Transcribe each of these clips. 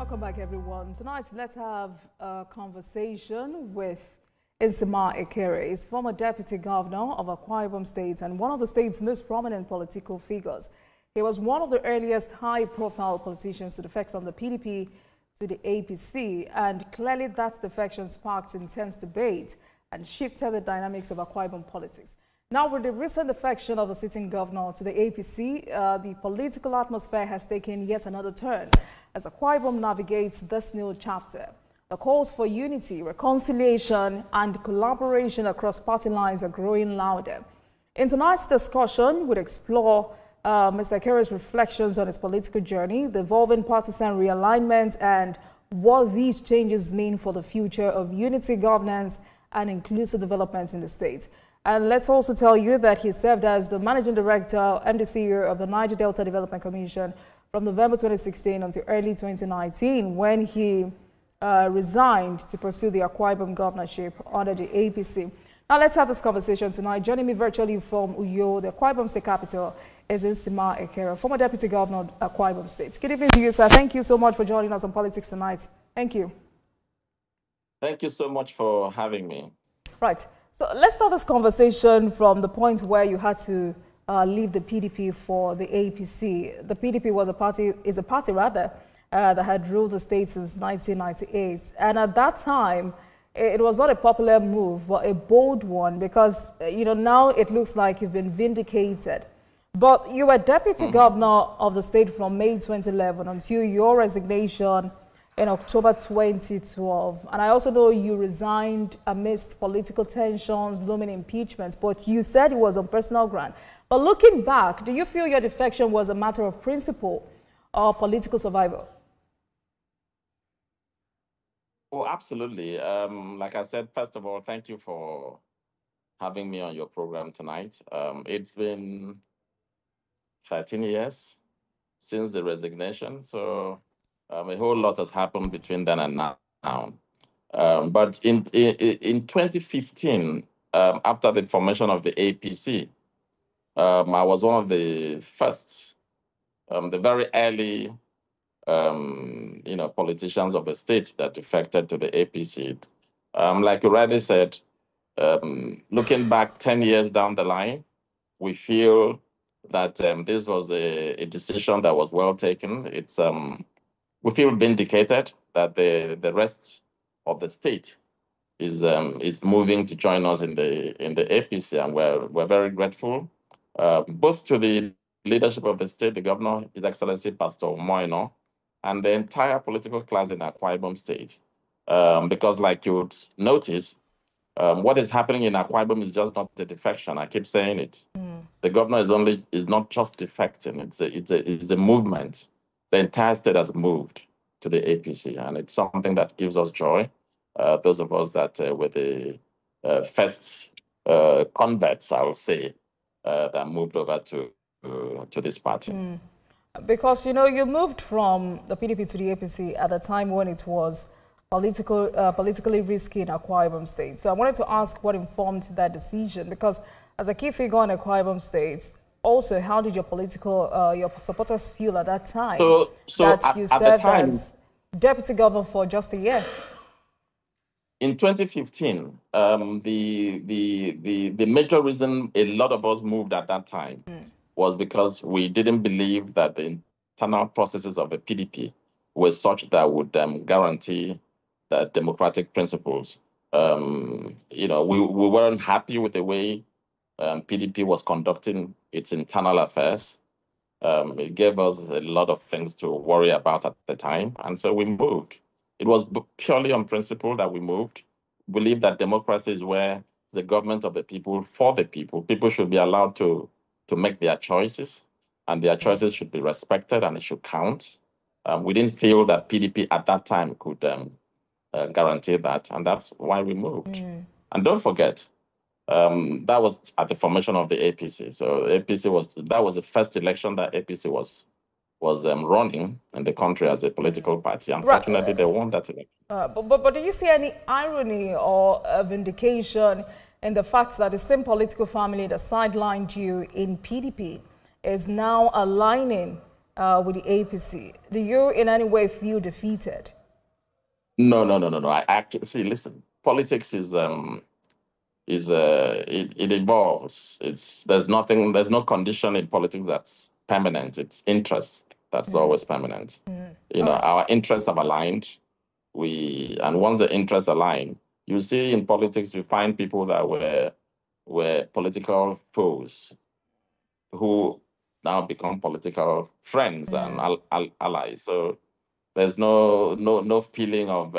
Welcome back, everyone. Tonight, let's have a conversation with Nsima Ekere. He's former deputy governor of Akwa Ibom State and one of the state's most prominent political figures. He was one of the earliest high-profile politicians to defect from the PDP to the APC, and clearly that defection sparked intense debate and shifted the dynamics of Akwa Ibom politics. Now, with the recent defection of the sitting governor to the APC, the political atmosphere has taken yet another turn as Akwa Ibom navigates this new chapter. The calls for unity, reconciliation, and collaboration across party lines are growing louder. In tonight's discussion, we'll explore Mr. Ekere's reflections on his political journey, the evolving partisan realignment, and what these changes mean for the future of unity, governance, and inclusive development in the state. And let's also tell you that he served as the Managing Director and the CEO of the Niger Delta Development Commission from November 2016 until early 2019, when he resigned to pursue the Akwa Ibom governorship under the APC. Now let's have this conversation tonight. Joining me virtually from Uyo, the Akwa Ibom State capital, is Nsima Ekere, former Deputy Governor of Akwa Ibom State. Good evening to you, sir. Thank you so much for joining us on Politics Tonight. Thank you. Thank you so much for having me. Right. So let's start this conversation from the point where you had to leave the PDP for the APC. The PDP was a party that had ruled the state since 1998. And at that time, it was not a popular move, but a bold one, because, now it looks like you've been vindicated. But you were deputy governor of the state from May 2011 until your resignation in October 2012. And I also know you resigned amidst political tensions, looming impeachments, but you said it was on personal ground. But looking back, do you feel your defection was a matter of principle or political survival? Oh, absolutely. Like I said, first of all, thank you for having me on your program tonight. It's been 13 years since the resignation, so a whole lot has happened between then and now. But in 2015, after the formation of the APC, I was one of the first, the very early, politicians of the state that defected to the APC. Like you rightly said, looking back 10 years down the line, we feel that this was a decision that was well taken. It's we feel vindicated that the rest of the state is moving to join us in the APC, and we're very grateful both to the leadership of the state, the governor, His Excellency Pastor Moino, and the entire political class in Akwa Ibom State, because like you would notice, what is happening in Akwa Ibom is just not the defection. I keep saying it. The governor is not just defecting. It's a movement. The entire state has moved to the APC, and it's something that gives us joy. Those of us that were the first converts, I would say, that moved over to this party. Because, you moved from the PDP to the APC at a time when it was politically risky in Akwa Ibom State. So I wanted to ask what informed that decision, because as a key figure in Akwa Ibom State, also, how did your your supporters feel at that time that you served as deputy governor for just a year? In 2015, the major reason a lot of us moved at that time was because we didn't believe that the internal processes of the PDP were such that would guarantee the democratic principles. We weren't happy with the way PDP was conducting its internal affairs. It gave us a lot of things to worry about at the time, and so we moved. It was purely on principle that we moved. We believe that democracy is where the government of the people, for the people. People should be allowed to make their choices, and their choices should be respected, and it should count. We didn't feel that PDP at that time could guarantee that, and that's why we moved. And don't forget, that was at the formation of the APC. So APC was the first election that APC was running in the country as a political party. Unfortunately, they won that election. But do you see any irony or vindication in the fact that the same political family that sidelined you in PDP is now aligning with the APC. Do you in any way feel defeated? No. I actually see. Listen, politics it evolves. There's no condition in politics that's permanent. It's interest that's always permanent. Our interests have aligned. And once the interests align, you see in politics you find people that were political foes who now become political friends and allies. So there's no feeling of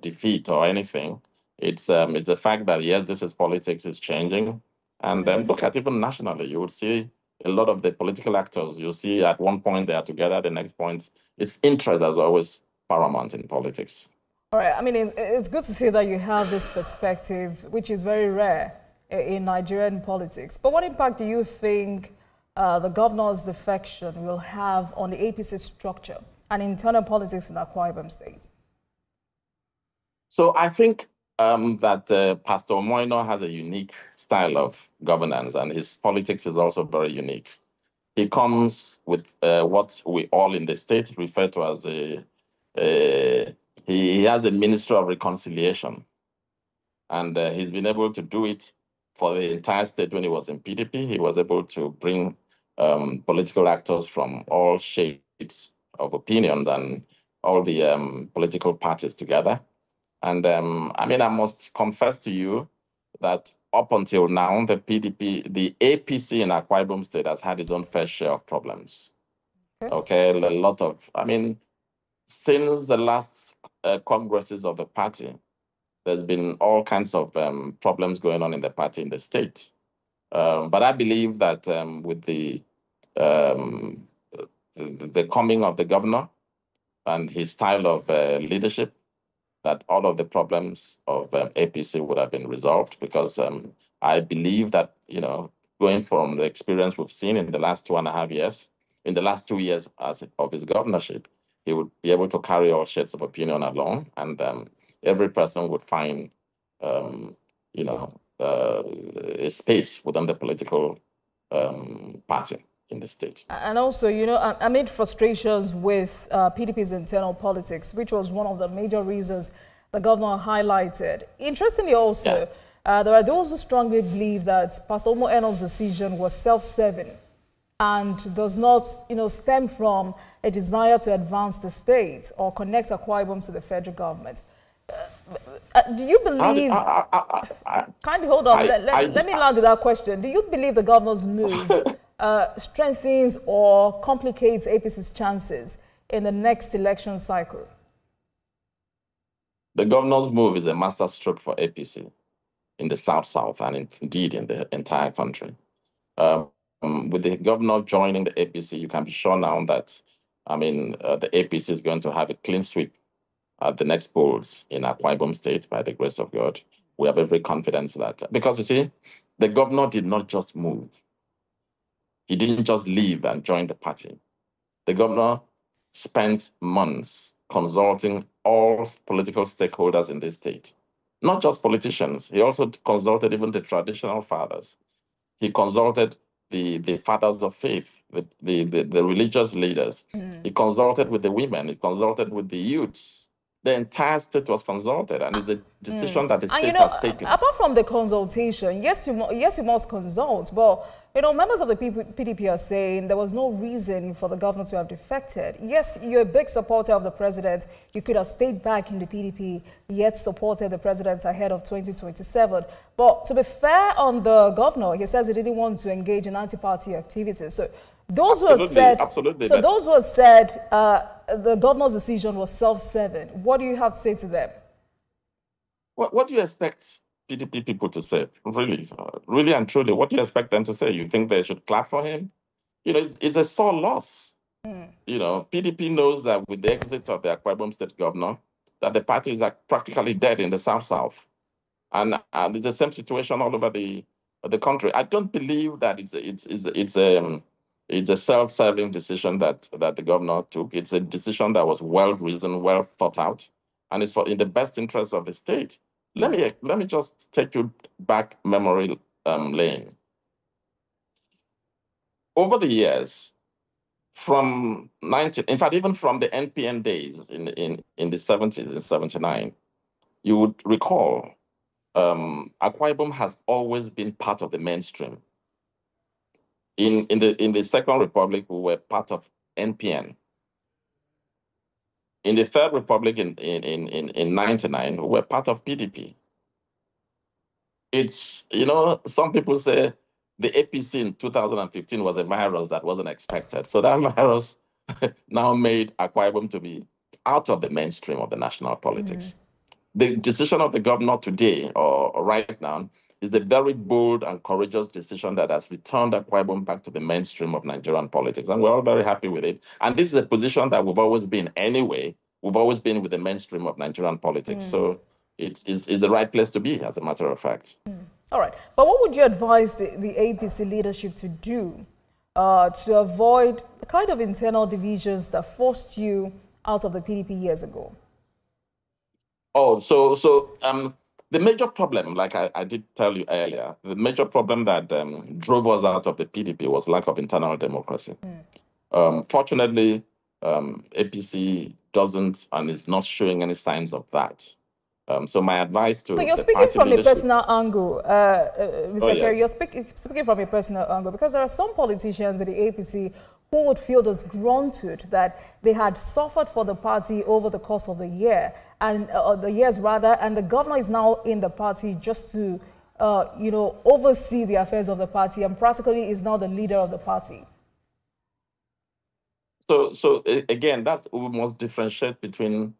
defeat or anything. It's the fact that yes, this is politics is changing, and look at even nationally, you would see a lot of the political actors. You see at one point they are together, the next point it's interest as always paramount in politics. All right. I mean, it's good to see that you have this perspective, which is very rare in Nigerian politics. But what impact do you think the governor's defection will have on the APC structure and internal politics in Akwa Ibom State? So I think that Pastor Moino has a unique style of governance, and his politics is also very unique. He comes with what we all in the state refer to as he has a Ministry of Reconciliation, and he's been able to do it for the entire state. When he was in PDP, he was able to bring political actors from all shades of opinions and all the political parties together. And I mean, I must confess to you that up until now, the APC in Akwa Ibom State has had its own fair share of problems. Okay, a lot of, I mean, since the last congresses of the party, there's been all kinds of problems going on in the party in the state. But I believe that with the coming of the governor and his style of leadership, that all of the problems of APC would have been resolved, because I believe that, going from the experience we've seen in the last 2.5 years, in the last 2 years of his governorship, he would be able to carry all shades of opinion along, and every person would find, a space within the political party in the state. And also, amid frustrations with PDP's internal politics, which was one of the major reasons the governor highlighted. Interestingly also, yes, there are those who strongly believe that Pastor Omo Eno's decision was self-serving and does not, stem from a desire to advance the state or connect Akwa Ibom to the federal government. Do you believe... Kindly hold on. Let me land with that question. Do you believe the governor's move strengthens or complicates APC's chances in the next election cycle? The governor's move is a masterstroke for APC in the South and indeed in the entire country. With the governor joining the APC, you can be sure now that, the APC is going to have a clean sweep at the next polls in Akwa Ibom State, by the grace of God. We have every confidence that, because you see, the governor did not just move. He didn't just leave and join the party. The governor spent months consulting all political stakeholders in this state, not just politicians. He also consulted even the traditional fathers. He consulted the fathers of faith, the religious leaders. He consulted with the women. He consulted with the youths. The entire state was consulted, and it's a decision that the state has taken. Apart from the consultation, yes, you must consult, but members of the PDP are saying there was no reason for the governor to have defected. Yes, you're a big supporter of the president. You could have stayed back in the PDP, yet supported the president ahead of 2027. But to be fair on the governor, he says he didn't want to engage in anti-party activities. So those who have said, the governor's decision was self-serving, what do you have to say to them? What do you expect PDP people to say? Really and truly, what do you expect them to say? You think they should clap for him? It's a sore loss. PDP knows that with the exit of the Akwa Ibom State governor, that the party is practically dead in the South. And it's the same situation all over the country. I don't believe that it's a self-serving decision that the governor took. It's a decision that was well-reasoned, well thought out, and it's in the best interest of the state. Let me just take you back memory lane. Over the years, from 19, in fact, even from the NPN days in the 70s, in 79, you would recall Akwa Ibom has always been part of the mainstream. In the Second Republic, we were part of NPN. In the Third Republic in 99, we were part of PDP. It's, some people say the APC in 2015 was a virus that wasn't expected. So that virus now made Akwa Ibom to be out of the mainstream of the national politics. The decision of the governor today or right now is a very bold and courageous decision that has returned Akwa Ibom back to the mainstream of Nigerian politics. And we're all very happy with it. And this is a position that we've always been anyway. We've always been with the mainstream of Nigerian politics. So it's the right place to be, as a matter of fact. All right. But what would you advise the APC leadership to do to avoid the kind of internal divisions that forced you out of the PDP years ago? Oh, so the major problem, like I did tell you earlier, the major problem that drove us out of the PDP was lack of internal democracy. Fortunately, APC doesn't and is not showing any signs of that. So my advice to you're speaking from a personal angle, Mr. Ekere, you're speaking from a personal angle, because there are some politicians in the APC who would feel disgruntled that they had suffered for the party over the course of the year, and the years rather, and the governor is now in the party just to, oversee the affairs of the party, and practically is now the leader of the party. So again, that we must differentiate between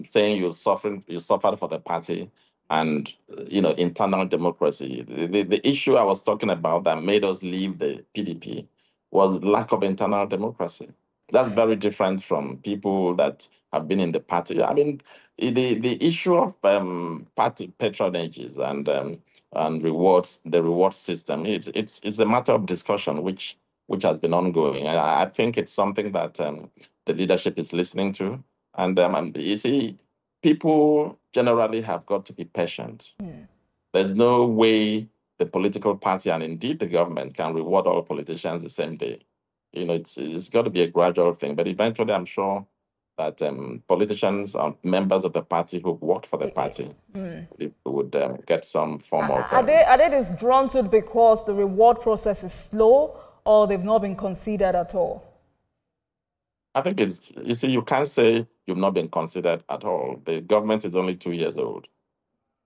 saying you suffered for the party and internal democracy. The issue I was talking about that made us leave the PDP was lack of internal democracy. That's very different from people that have been in the party. I mean, the issue of party patronages and rewards, the reward system, it's a matter of discussion which has been ongoing. And I think it's something that the leadership is listening to. And you see, people generally have got to be patient. There's no way the political party and indeed the government can reward all politicians the same day. It's got to be a gradual thing. But eventually, I'm sure that politicians and members of the party who worked for the party would get some form of... Are they disgruntled because the reward process is slow, or they've not been considered at all? I think you can't say you've not been considered at all. The government is only 2 years old,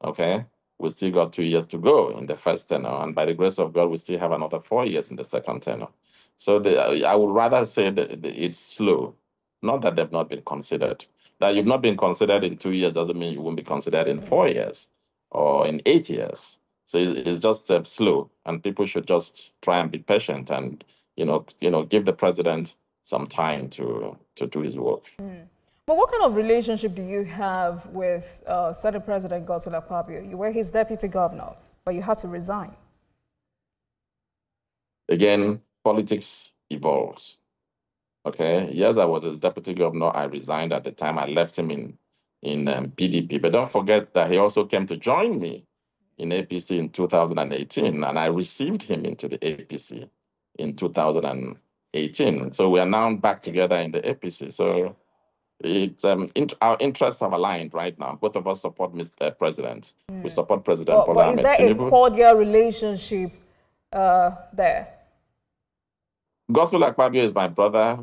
okay? We still got 2 years to go in the first tenure, and by the grace of God, we still have another 4 years in the second tenure. So I would rather say that it's slow, not that they've not been considered. That you've not been considered in 2 years doesn't mean you won't be considered in 4 years or in 8 years. So it's just slow, and people should just try and be patient and give the president some time to do his work. But what kind of relationship do you have with Senate President Godswill Akpabio? You were his deputy governor, but you had to resign. Again, politics evolves. Okay, yes, I was his deputy governor. I resigned at the time. I left him in PDP. But don't forget that he also came to join me in APC in 2018, and I received him into the APC in 2018. So we are now back together in the APC. So it's our interests are aligned right now. Both of us support Mr. President. We support President Bola Ahmed Tinubu. But is there a cordial relationship there? Godswill Akpabio is my brother.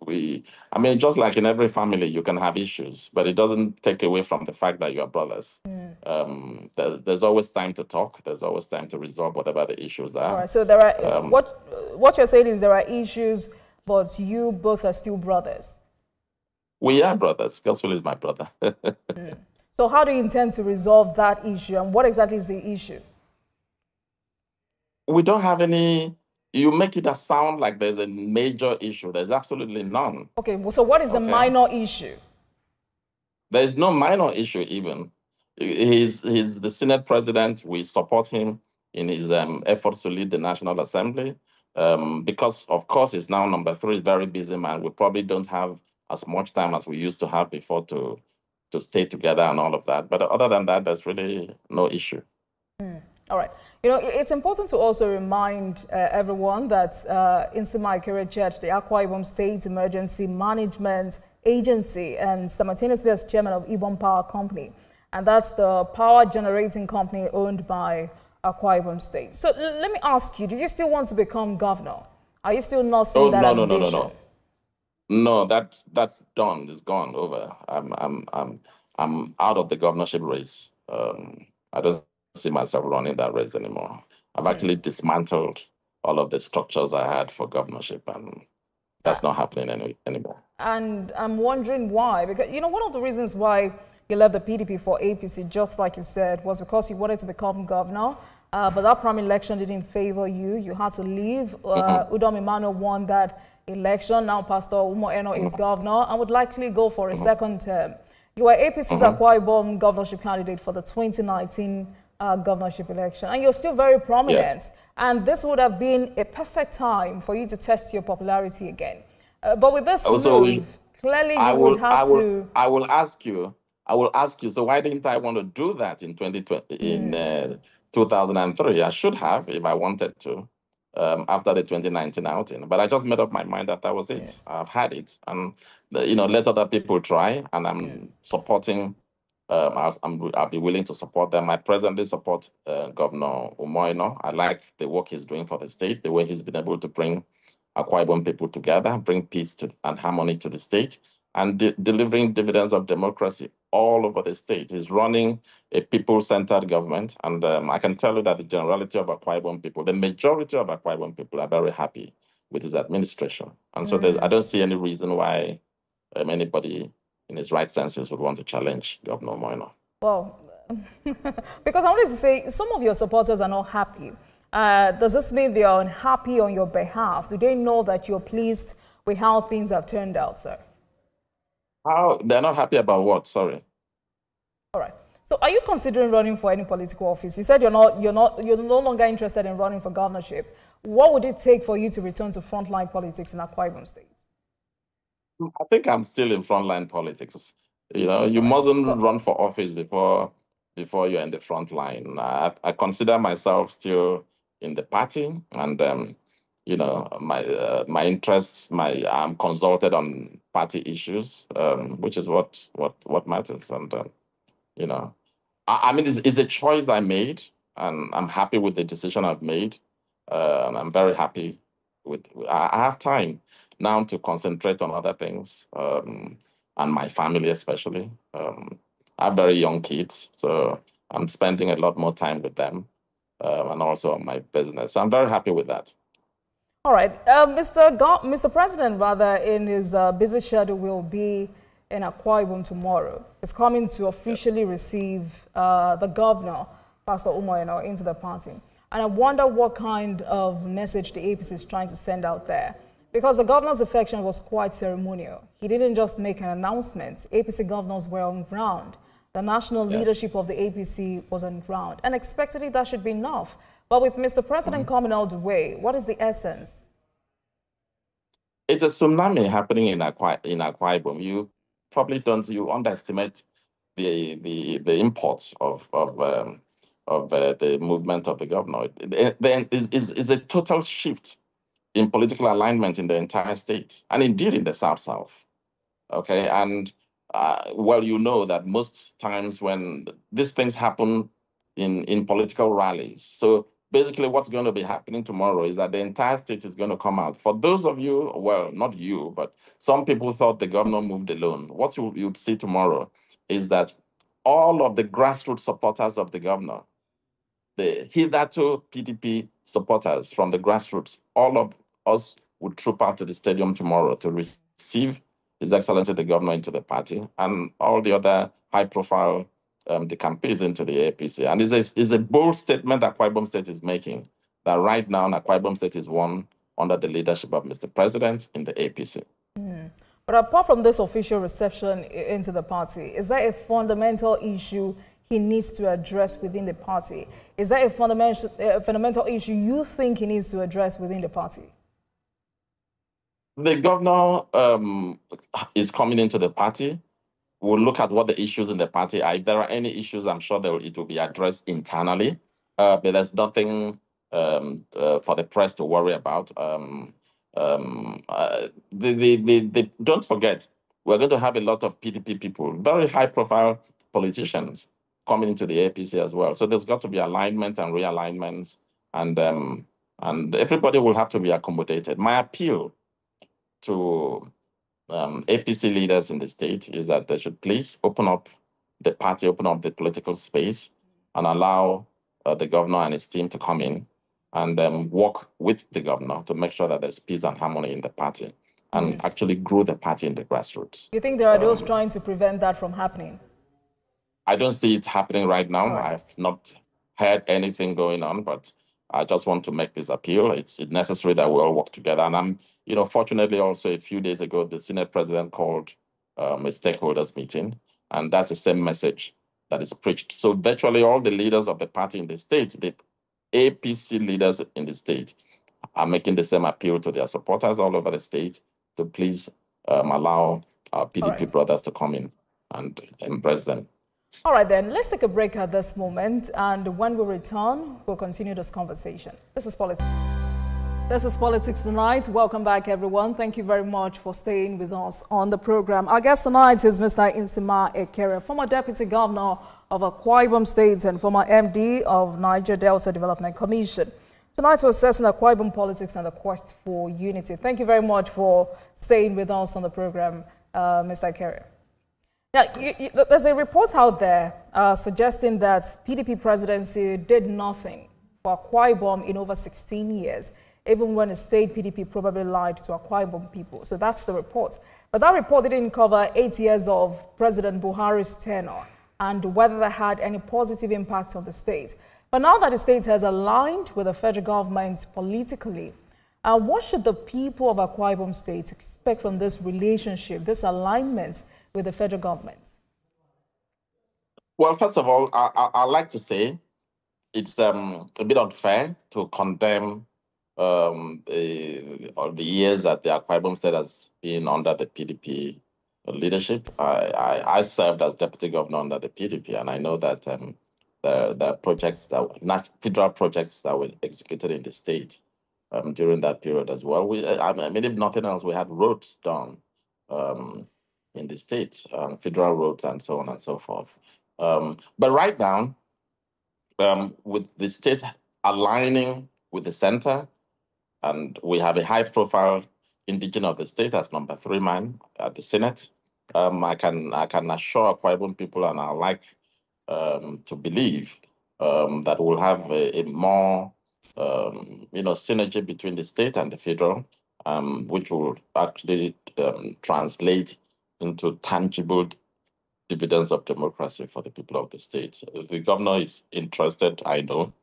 I mean, just like in every family, you can have issues, but it doesn't take away from the fact that you are brothers. There's always time to talk. There's always time to resolve whatever the issues are. All right. So there are what you're saying is there are issues, but you both are still brothers. We are brothers. Godswill is my brother. So how do you intend to resolve that issue, and what exactly is the issue? We don't have any. You make it sound like there's a major issue. There's absolutely none. Okay, so what is the minor issue? There is no minor issue even. He's the Senate president. We support him in his efforts to lead the National Assembly because, of course, he's now number 3, very busy man. We probably don't have as much time as we used to have before to stay together and all of that. But other than that, there's really no issue. All right. You know, it's important to also remind everyone that Nsima Ekere chaired the Akwa Ibom State Emergency Management Agency and simultaneously as chairman of Ibom Power Company. And that's the power generating company owned by Akwa Ibom State. So let me ask you, do you still want to become governor? Are you still not seeing that ambition? No, that's done. It's gone over. I'm out of the governorship race. I don't see myself running that race anymore. I've actually dismantled all of the structures I had for governorship, and that's not happening anymore. And I'm wondering why, because, you know, one of the reasons why you left the PDP for APC, just like you said, was because you wanted to become governor, but that primary election didn't favor you. You had to leave. Udom Emmanuel won that election. Now Pastor Umo is governor and would likely go for a second term. You were APC's Akwa Ibom governorship candidate for the 2019 governorship election, and you're still very prominent. Yes. And this would have been a perfect time for you to test your popularity again. But with this move, clearly you would have to... I will ask you, so why didn't I want to do that in 2003? I should have if I wanted to, after the 2019 outing. But I just made up my mind that was it. Yeah. I've had it. And, you know, let other people try. And I'm supporting, I'll be willing to support them. I presently support Governor Umoino. I like the work he's doing for the state, the way he's been able to bring Akwa Ibom people together, bring peace and harmony to the state, and delivering dividends of democracy all over the state. He's running a people-centered government, and I can tell you that the generality of Akwa Ibom people, the majority of Akwa Ibom people are very happy with his administration. And so I don't see any reason why anybody in his right senses would want to challenge Governor Moino. Well, because I wanted to say, some of your supporters are not happy. Does this mean they are unhappy on your behalf? Do they know that you're pleased with how things have turned out, sir? How? They're not happy about what? Sorry. All right. So are you considering running for any political office? You said you're no longer interested in running for governorship. What would it take for you to return to frontline politics in Akwa Ibom State? I think I'm still in frontline politics. You know, you mustn't run for office before you're in the front line. I consider myself still in the party, and you know, my interests, I'm consulted on party issues, which is what matters. And you know, I mean, it's a choice I made, and I'm happy with the decision I've made. And I'm very happy with. I have time now to concentrate on other things, and my family especially. I have very young kids, so I'm spending a lot more time with them, and also on my business. So I'm very happy with that. All right, Mr. President, rather, in his busy schedule, will be in Akwa Ibom tomorrow. Is coming to officially receive the governor, Pastor Umoino, into the party. And I wonder what kind of message the APC is trying to send out there. Because the governor's defection was quite ceremonial. He didn't just make an announcement. APC governors were on ground. The national leadership of the APC was on ground. And expectedly, that should be enough. But with Mr. President coming all the way, what is the essence? It's a tsunami happening in Akwa Ibom. You probably you underestimate the imports of the movement of the governor. There is a total shift in political alignment in the entire state, and indeed in the South. Okay, and well, you know that most times when these things happen in political rallies, so basically what's going to be happening tomorrow is that the entire state is going to come out. For those of you, well, not you, but some people thought the governor moved alone. What you'd see tomorrow is that all of the grassroots supporters of the governor, the hitherto PDP supporters from the grassroots, all of us would troop out to the stadium tomorrow to receive His Excellency the Governor into the party, and all the other high-profile campaigns into the APC. And it's a bold statement that Akwa Ibom State is making, that right now Akwa Ibom State is won under the leadership of Mr. President in the APC. But apart from this official reception into the party, is there a fundamental issue he needs to address within the party? Is there a fundamental issue you think he needs to address within the party? The governor is coming into the party. We'll look at what the issues in the party are. If there are any issues, I'm sure it will be addressed internally. but there's nothing for the press to worry about. Don't forget, we're going to have a lot of PDP people, very high-profile politicians coming into the APC as well. So there's got to be alignment and realignments, and everybody will have to be accommodated. My appeal to APC leaders in the state is that they should please open up the party, open up the political space, and allow the governor and his team to come in and work with the governor to make sure that there's peace and harmony in the party and actually grow the party in the grassroots. You think there are those trying to prevent that from happening? I don't see it happening right now. Right. I've not heard anything going on, but I just want to make this appeal. It's necessary that we all work together. And I'm, fortunately also a few days ago, the Senate president called a stakeholders meeting, and that's the same message that is preached. So virtually all the leaders of the party in the state, the APC leaders in the state, are making the same appeal to their supporters all over the state to please allow our PDP brothers to come in and embrace them. All right, then, let's take a break at this moment, and when we return, we'll continue this conversation. This is Politics. This is Politics Tonight. Welcome back, everyone. Thank you very much for staying with us on the program. Our guest tonight is Mr. Nsima Ekere, former Deputy Governor of Akwa Ibom State and former MD of Niger Delta Development Commission. Tonight, we're assessing Akwa Ibom politics and the quest for unity. Thank you very much for staying with us on the program, Mr. Ekere. Now, there's a report out there suggesting that PDP presidency did nothing for Akwa Ibom in over 16 years, even when the state PDP probably lied to Akwa Ibom people. So that's the report. But that report didn't cover 8 years of President Buhari's tenure and whether that had any positive impact on the state. But now that the state has aligned with the federal government politically, what should the people of Akwa Ibom State expect from this relationship, this alignment with the federal government? Well, first of all, I'd like to say it's a bit unfair to condemn the years that the Akwa Ibom State has been under the PDP leadership. I served as deputy governor under the PDP, and I know that the projects that federal projects that were executed in the state during that period as well. I mean, if nothing else, we had roads done in the state, federal roads and so on and so forth. But right now, with the state aligning with the center, and we have a high-profile indigenous of the state as number 3 man at the Senate, I can assure Akwa Ibom people, and I like to believe that we'll have a more synergy between the state and the federal, which will actually translate into tangible dividends of democracy for the people of the state. The governor is interested, I know,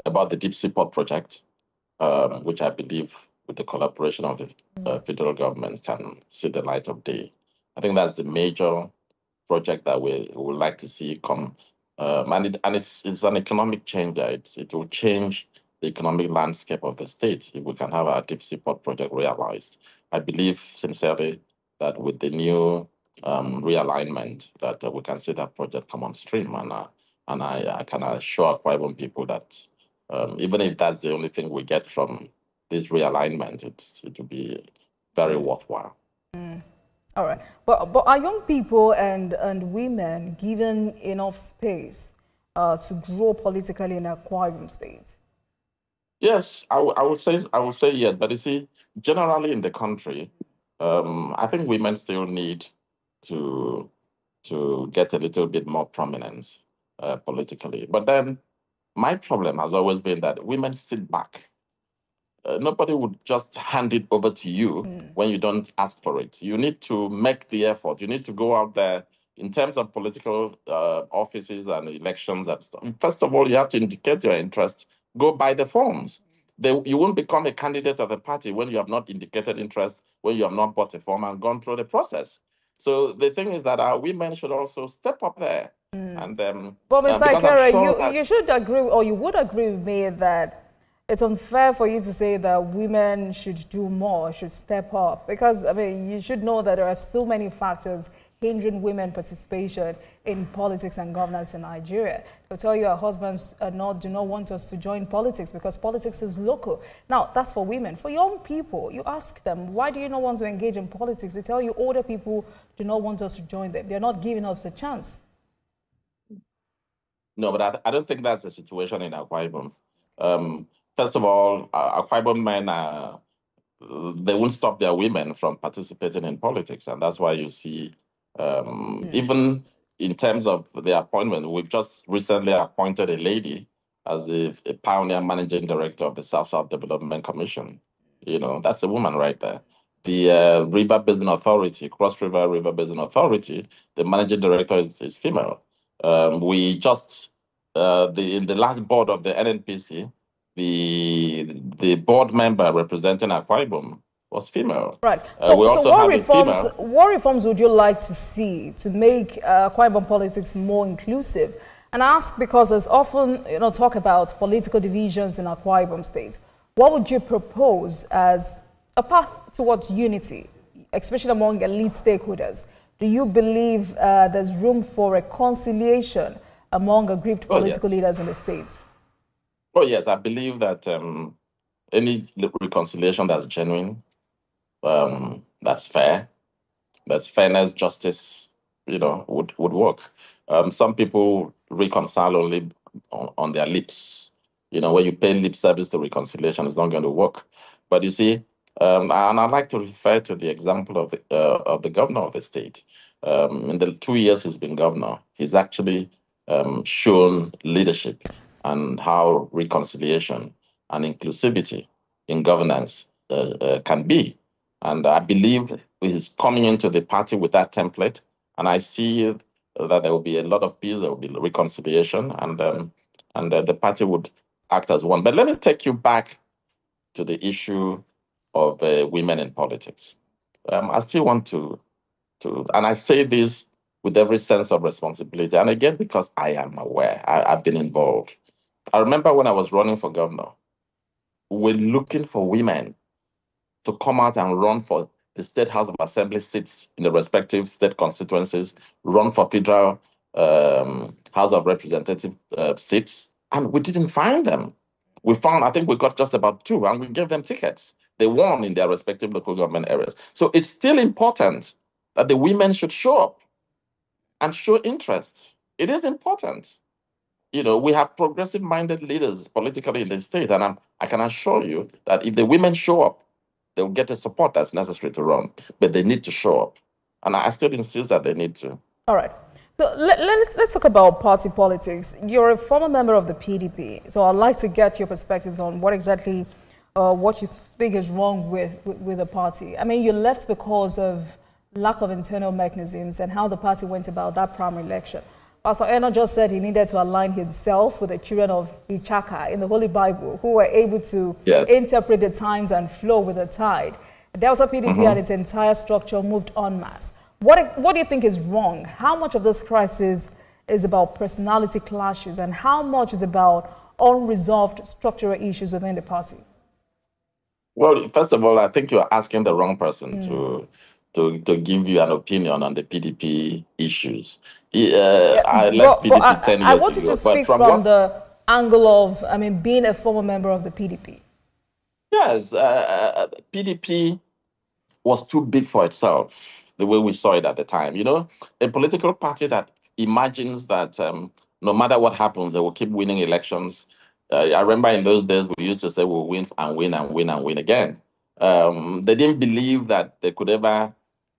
about the Deep Sea Port project, which I believe with the collaboration of the federal government can see the light of day. I think that's the major project that we would like to see come. And it's an economic changer. It will change the economic landscape of the state if we can have our Deep Sea Port project realized. I believe sincerely that with the new realignment that we can see that project come on stream, and I can assure Akwa Ibom people that even if that's the only thing we get from this realignment, it will be very worthwhile. All right, but are young people and women given enough space to grow politically in Akwa Ibom State? Yes, I would say yes, but you see, generally in the country, I think women still need to get a little bit more prominence politically. But then my problem has always been that women sit back. Nobody would just hand it over to you when you don't ask for it. You need to make the effort. You need to go out there in terms of political offices and elections and stuff. First of all, you have to indicate your interest. Go buy the forms. You won't become a candidate of the party when you have not indicated interest, when you have not bought a form and gone through the process. So the thing is that our women should also step up there. And but Mr. Ekere, you should agree, or you would agree with me that it's unfair for you to say that women should do more, should step up, because I mean, you should know that there are so many factors hindering women participation in politics and governance in Nigeria. They'll tell you our husbands do not want us to join politics because politics is local. Now, that's for women. For young people, you ask them, why do you not want to engage in politics? They tell you older people do not want us to join them. They're not giving us the chance. No, but I don't think that's the situation in Akwa Ibom. First of all, Akwa Ibom men they won't stop their women from participating in politics. And that's why you see, even in terms of the appointment, we've just recently appointed a lady as a pioneer managing director of the South-South Development Commission. You know, that's a woman right there. The River Basin Authority, Cross River Basin Authority, the managing director is female. We just, in the last board of the NNPC, the board member representing Akwa Ibom was female. Right. So what reforms would you like to see to make Akwa Ibom politics more inclusive? And I ask because there's often talk about political divisions in Akwa Ibom State. What would you propose as a path towards unity, especially among elite stakeholders? Do you believe there's room for reconciliation among aggrieved political leaders in the states? Oh, yes, I believe that any reconciliation that's genuine, that's fair, that's fairness, justice, would work. Some people reconcile only on their lips. When you pay lip service to reconciliation, it's not going to work. But you see, and I'd like to refer to the example of the governor of the state. In the 2 years he's been governor, he's actually shown leadership and how reconciliation and inclusivity in governance can be. And I believe he's coming into the party with that template. And I see that there will be a lot of peace, there will be reconciliation, and the party would act as one. But let me take you back to the issue of women in politics. I still want to, and I say this with every sense of responsibility. And again, because I am aware, I've been involved. I remember when I was running for governor, we were looking for women to come out and run for the State House of Assembly seats in the respective state constituencies, run for federal House of Representative seats, and we didn't find them. We found, I think we got just about 2, and we gave them tickets. They won in their respective local government areas. So it's still important that the women should show up and show interest. It is important. We have progressive-minded leaders politically in the state, and I can assure you that if the women show up, they'll get the support that's necessary to run, but they need to show up. And I still insist that they need to. All right. So let's talk about party politics. You're a former member of the PDP, so I'd like to get your perspectives on what exactly what you think is wrong with the party. I mean, you left because of lack of internal mechanisms and how the party went about that primary election. Pastor Eno just said he needed to align himself with the children of Ichaka in the Holy Bible, who were able to interpret the times and flow with the tide. Delta PDP and its entire structure moved en masse. What do you think is wrong? How much of this crisis is about personality clashes, and how much is about unresolved structural issues within the party? Well, first of all, I think you're asking the wrong person to give you an opinion on the PDP issues. I left PDP 10 years ago. I want you to speak from the angle of, being a former member of the PDP. Yes, PDP was too big for itself, the way we saw it at the time. A political party that imagines that no matter what happens, they will keep winning elections. I remember in those days, we used to say we'll win and win and win and win again. They didn't believe that they could ever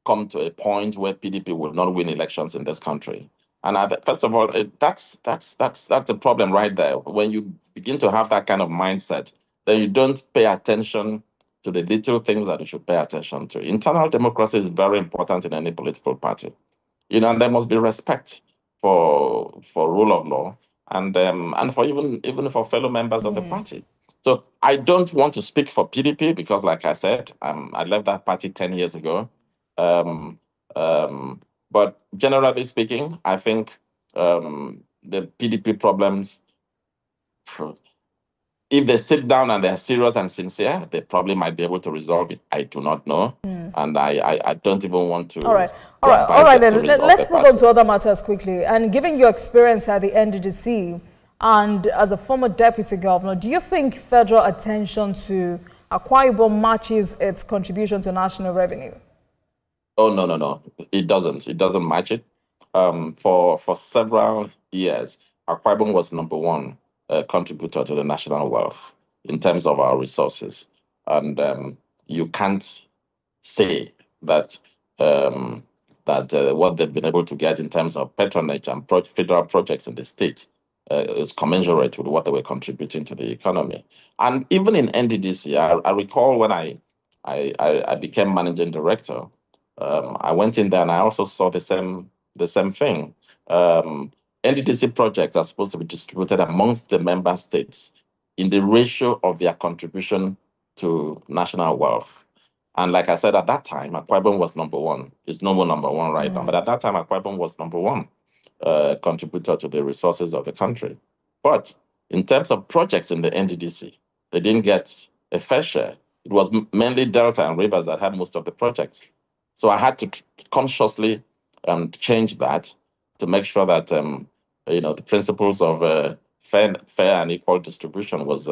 come to a point where PDP will not win elections in this country. And first of all, that's a problem right there. When you begin to have that kind of mindset, then you don't pay attention to the little things that you should pay attention to. Internal democracy is very important in any political party. And there must be respect for rule of law and for even for fellow members of the party. So I don't want to speak for PDP because, like I said, I left that party 10 years ago. But generally speaking, I think the PDP problems, if they sit down and they're serious and sincere, they probably might be able to resolve it. I do not know. And I don't even want to. All right. Then let's move on to other matters quickly. And given your experience at the NDDC and as a former deputy governor, do you think federal attention to Akwa Ibom matches its contribution to national revenue? Oh, no. It doesn't. It doesn't match it. For several years, Akwa Ibom was number one contributor to the national wealth in terms of our resources. And you can't say that what they've been able to get in terms of patronage and federal projects in the state is commensurate with what they were contributing to the economy. And even in NDDC, I recall when I became managing director, I went in there and I also saw the same thing. NDDC projects are supposed to be distributed amongst the member states in the ratio of their contribution to national wealth. And like I said, at that time, Akwa Ibom was number one. It's no more number one right now. But at that time, Akwa Ibom was number one contributor to the resources of the country. But in terms of projects in the NDDC, they didn't get a fair share. It was mainly Delta and Rivers that had most of the projects. So I had to consciously change that to make sure that the principles of fair and equal distribution was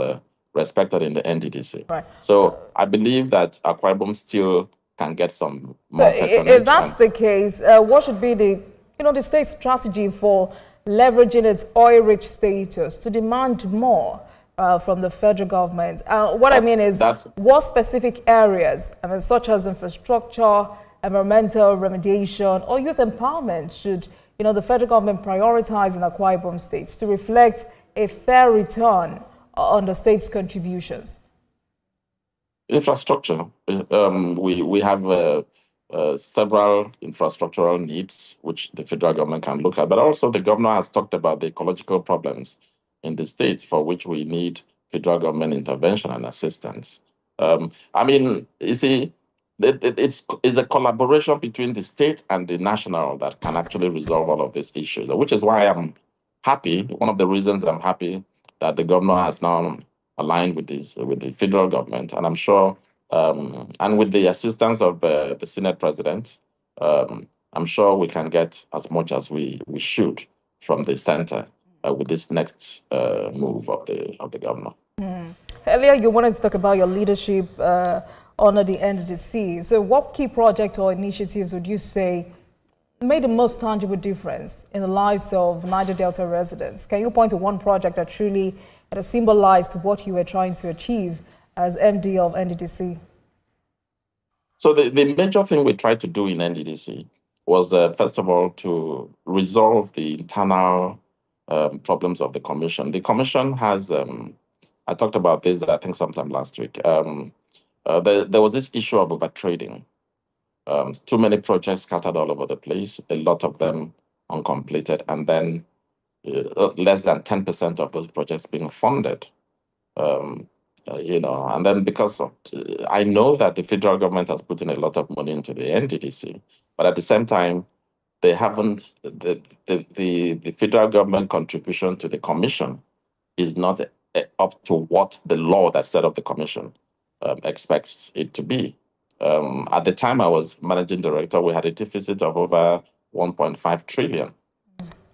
respected in the NDDC. Right. So I believe that Akwa Ibom still can get some more patronage. If that's the case, what should be the state's strategy for leveraging its oil-rich status to demand more from the federal government? What I mean is, what specific areas, such as infrastructure, environmental remediation, or youth empowerment, should the federal government prioritize in Akwa Ibom State to reflect a fair return on the state's contributions? Infrastructure. We have several infrastructural needs which the federal government can look at, but also the governor has talked about the ecological problems in the state for which we need federal government intervention and assistance. You see, it's a collaboration between the state and the national that can actually resolve all of these issues, which is why I'm happy. One of the reasons I'm happy that the governor has now aligned with the federal government, and I'm sure, and with the assistance of the Senate President, I'm sure we can get as much as we should from the center with this next move of the governor. Earlier, you wanted to talk about your leadership under the NDDC. So, what key projects or initiatives would you say made the most tangible difference in the lives of Niger Delta residents? Can you point to one project that truly symbolized what you were trying to achieve as MD of NDDC? So the major thing we tried to do in NDDC was, first of all, to resolve the internal problems of the commission. The commission has, I talked about this, I think, sometime last week. There was this issue of overtrading. Too many projects scattered all over the place, a lot of them uncompleted, and then less than 10% of those projects being funded. And then because of, I know that the federal government has put in a lot of money into the NDDC, but at the same time, they haven't, the federal government contribution to the commission is not up to what the law that set up the commission expects it to be. At the time I was managing director, we had a deficit of over 1.5 trillion.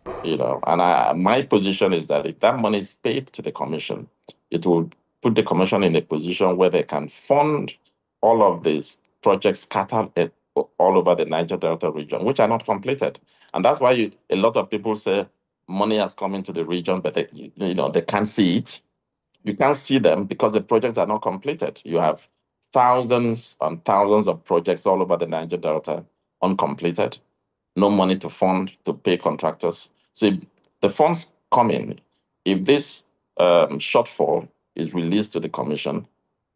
And my position is that if that money is paid to the commission, it will put the commission in a position where they can fund all of these projects scattered all over the Niger Delta region, which are not completed. And that's why a lot of people say money has come into the region, but they can't see it. You can't see them because the projects are not completed. You have thousands and thousands of projects all over the Niger Delta uncompleted, no money to fund, to pay contractors. So if the funds come in, if this shortfall is released to the commission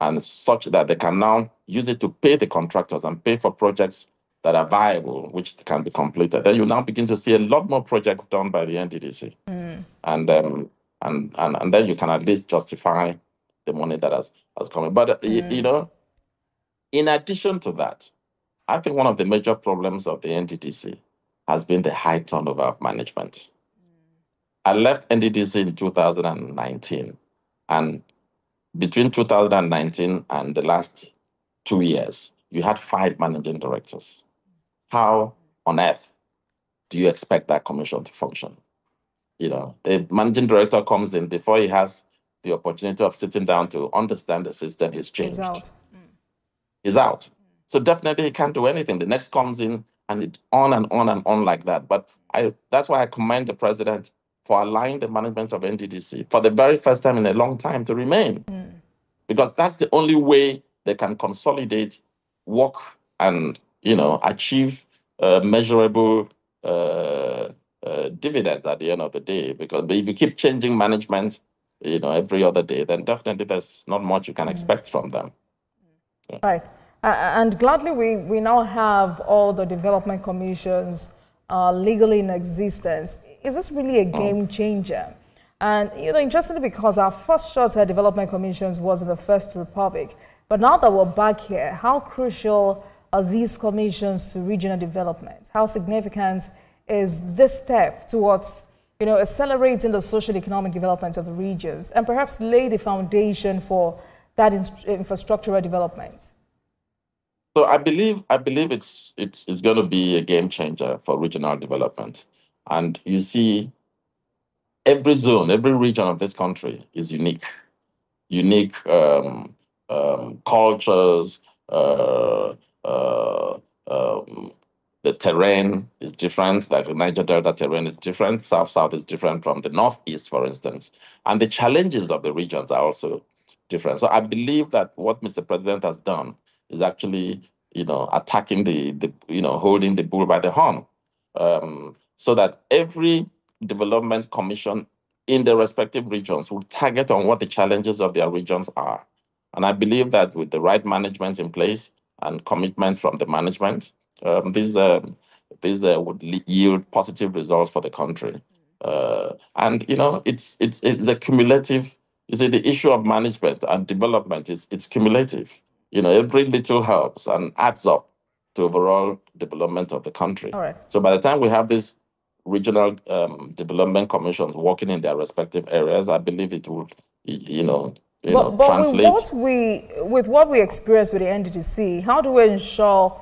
and such that they can now use it to pay the contractors and pay for projects that are viable, which can be completed, then you now begin to see a lot more projects done by the NDDC. And then you can at least justify the money that has come in. But, in addition to that, I think one of the major problems of the NDDC has been the high turnover of management. I left NDDC in 2019, and between 2019 and the last 2 years, you had 5 managing directors. How on earth do you expect that commission to function? A managing director comes in before he has the opportunity of sitting down to understand the system. He's changed. He's out. So definitely he can't do anything. The next comes in and it's on and on and on like that. But that's why I commend the president for allowing the management of NDDC for the very first time in a long time to remain. Because that's the only way they can consolidate, work, and achieve measurable dividends at the end of the day. Because if you keep changing management, every other day, then definitely there's not much you can expect from them. Yeah. Right. And gladly, we now have all the development commissions legally in existence. Is this really a game changer? And, interestingly, because our first shot at development commissions was in the First Republic. But now that we're back here, how crucial are these commissions to regional development? How significant is this step towards, accelerating the social economic development of the regions and perhaps lay the foundation for that infrastructural development? So I believe it's going to be a game changer for regional development. And you see, every zone, every region of this country is unique. Unique cultures, the terrain is different, like the Niger Delta terrain is different, South-South is different from the Northeast, for instance. And the challenges of the regions are also different. So I believe that what Mr. President has done is actually, attacking holding the bull by the horn, so that every development commission in the respective regions will target on what the challenges of their regions are. And I believe that with the right management in place and commitment from the management, these would yield positive results for the country. And it's a cumulative. You see, the issue of management and development it's cumulative. Every little helps and adds up to overall development of the country. All right. So by the time we have these regional development commissions working in their respective areas, I believe it will, but translate. With what we experience with the NDDC, how do we ensure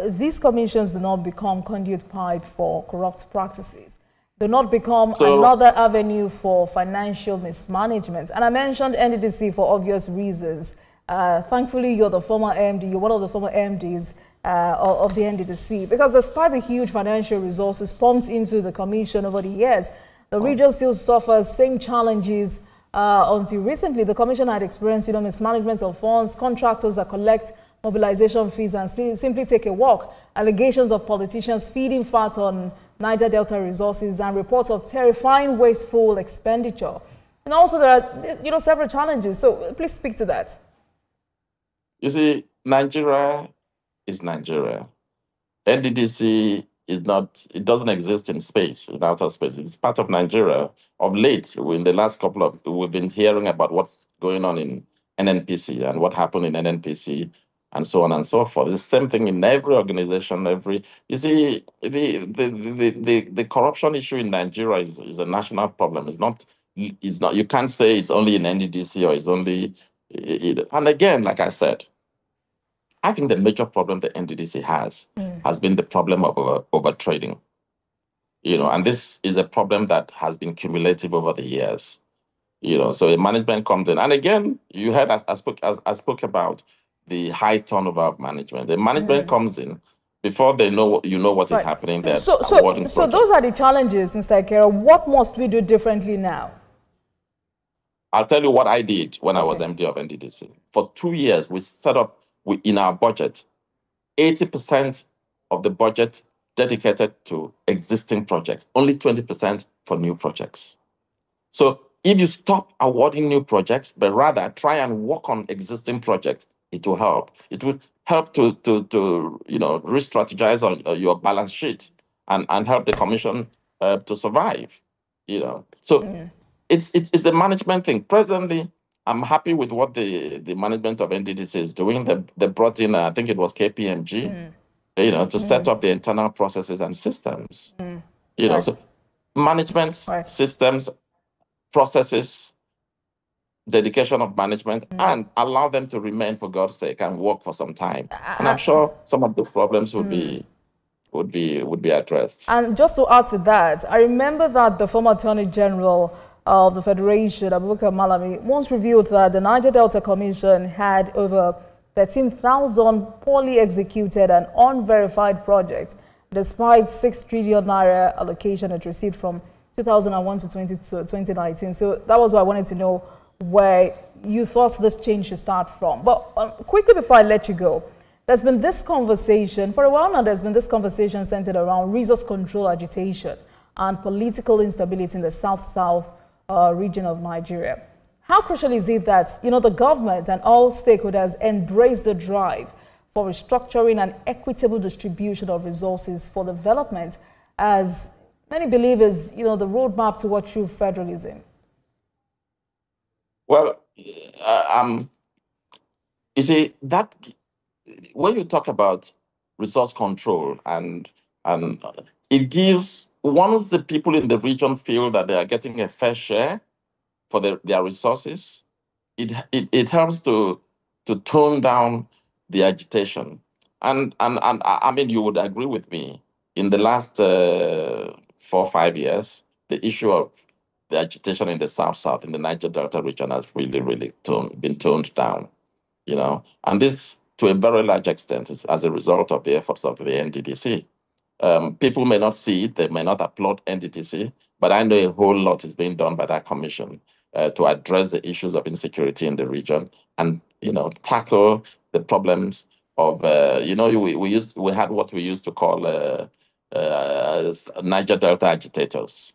these commissions do not become conduit pipe for corrupt practices, do not become another avenue for financial mismanagement? And I mentioned NDDC for obvious reasons. Thankfully, you're the former MD, you're one of the former MDs of the NDDC, because despite the huge financial resources pumped into the commission over the years, the region still suffers same challenges. Until recently, the commission had experienced mismanagement of funds, contractors that collect mobilization fees and simply take a walk, allegations of politicians feeding fat on Niger Delta resources, and reports of terrifying wasteful expenditure. And also there are several challenges. So please speak to that. You see, Nigeria is Nigeria. NDDC is not, it doesn't exist in space, in outer space. It's part of Nigeria. Of late, in the last we've been hearing about what's going on in NNPC and what happened in NNPC and so on and so forth. It's the same thing in every organization, you see, the corruption issue in Nigeria is a national problem. It's not, you can't say it's only in NDDC or it's only, and again, like I said, I think the major problem the NDDC has been the problem of over-trading. And this is a problem that has been cumulative over the years. So a management comes in, and again, you heard I spoke about the high turnover of management. The management comes in before they know what is happening there. So those are the challenges, Mr. Ekere. What must we do differently now? I'll tell you what I did when I was MD of NDDC. For 2 years, we set up in our budget 80% of the budget dedicated to existing projects, only 20% for new projects. So if you stop awarding new projects, but rather try and work on existing projects, it will help. It will help to re-strategize on your balance sheet and help the commission to survive. So it's the management thing. Presently, I'm happy with what the management of NDDC is doing. They brought in, I think it was KPMG, to set up the internal processes and systems. So management systems, processes, dedication of management, and allow them to remain, for God's sake, and work for some time. And I'm sure some of those problems would be addressed. And just to add to that, I remember that the former Attorney General of the Federation, Bukola Malami, once revealed that the Niger Delta Commission had over 13,000 poorly executed and unverified projects, despite 6 trillion naira allocation it received from 2001 to 2019. So that was why I wanted to know where you thought this change should start from. But quickly before I let you go, there's been this conversation, for a while now, there's been this conversation centered around resource control agitation and political instability in the south-south region of Nigeria. How crucial is it that, the government and all stakeholders embrace the drive for restructuring and equitable distribution of resources for development, as many believe is, the roadmap toward true federalism? Well, you see, that when you talk about resource control and it gives, once the people in the region feel that they are getting a fair share for their resources, it helps to tone down the agitation. And I mean, you would agree with me, in the last 4 or 5 years, the issue of the agitation in the south-south, in the Niger Delta region, has really been toned down, and this, to a very large extent, is as a result of the efforts of the NDDC. People may not see it, they may not applaud NDDC, but I know a whole lot is being done by that commission to address the issues of insecurity in the region and, tackle the problems of, we had what we used to call Niger Delta agitators,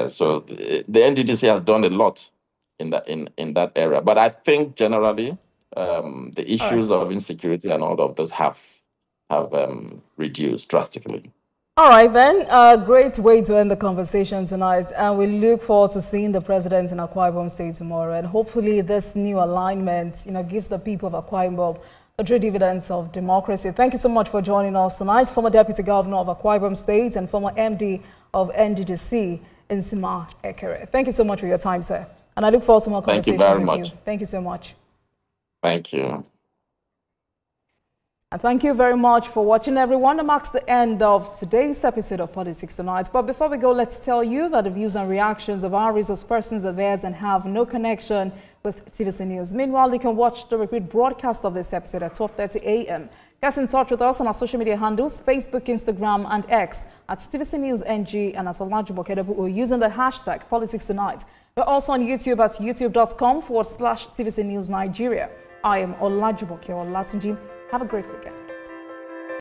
so the NDDC has done a lot in that area. But I think generally the issues of insecurity and all of those have reduced drastically. All right, then. A great way to end the conversation tonight. And we look forward to seeing the president in Akwa Ibom State tomorrow. And hopefully this new alignment, gives the people of Akwa Ibom the true dividends of democracy. Thank you so much for joining us tonight. Former Deputy Governor of Akwa Ibom State and former MD of NDDC, Nsima Ekere. Thank you so much for your time, sir. And I look forward to more conversations with you. Thank you very much. Thank you so much. Thank you. And thank you very much for watching, everyone. That marks the end of today's episode of Politics Tonight. But before we go, let's tell you that the views and reactions of our resource persons are theirs and have no connection with TVC News. Meanwhile, you can watch the repeat broadcast of this episode at 12:30 a.m. Get in touch with us on our social media handles, Facebook, Instagram, and X at TVC News NG and at Olajubo Kedebu, using the hashtag Politics Tonight. We're also on YouTube at youtube.com/TVC News Nigeria. I am Olajubo Kedebu. Have a great weekend.